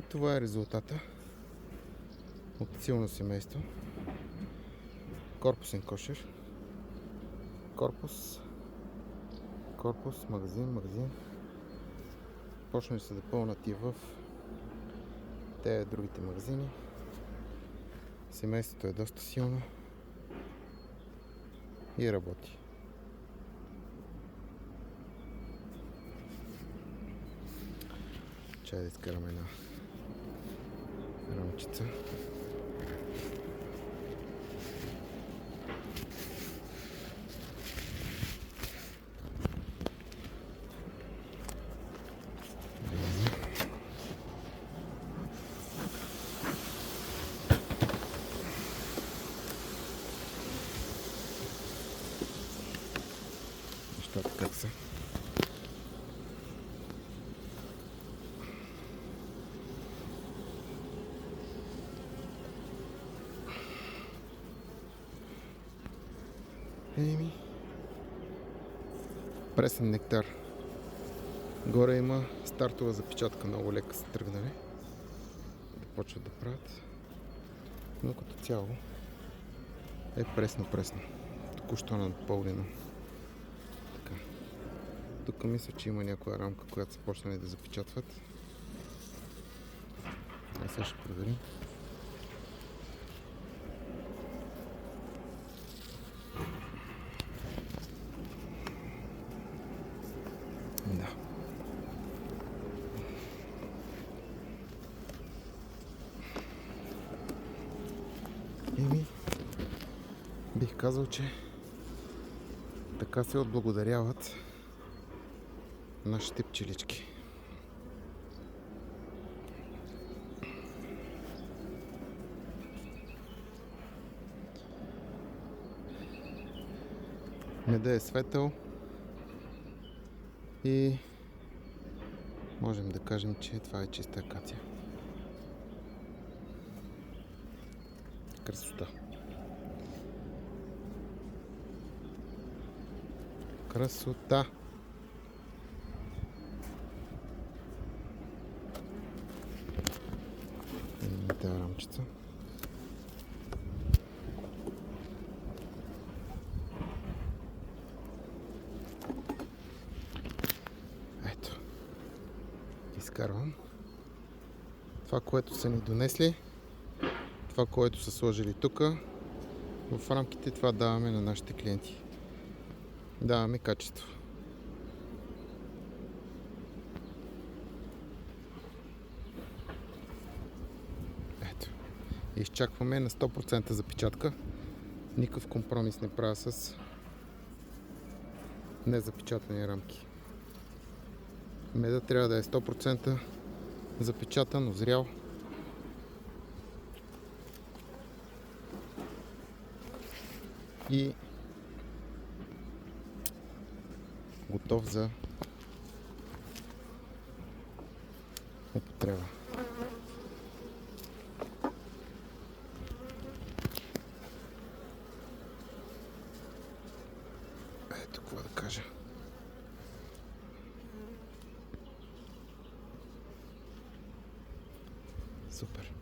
Това е резултата от силно семейство. Корпусен кошер. Корпус, магазин. Почнали се да пълнат и в тези другите магазини. Семейството е доста силно и работи. Чай да изкараме една рамчица. Нещата как са. Пресен нектар. Горе има стартова запечатка, много лека са тръгнали да почват да правят, но като цяло е пресно. Току-що напълнено. Така. Тук мисля, че има някоя рамка, която са почнали да запечатват. Сега ще проверим. Да. Бих казал, че така се отблагодаряват нашите пчелички. Меда е светъл и можем да кажем, че това е чиста акация. Красота. Красота! Тази рамчица. Ето. Изкарвам. Това, което са ни донесли, това, което са сложили тук, в рамките това даваме на нашите клиенти. Даваме качество. Ето. Изчакваме на 100% запечатка. Никакъв компромис не правя с незапечатани рамки. Меда трябва да е 100% запечатан, озрял. И готов за употреба. Ето какво да кажа. Супер.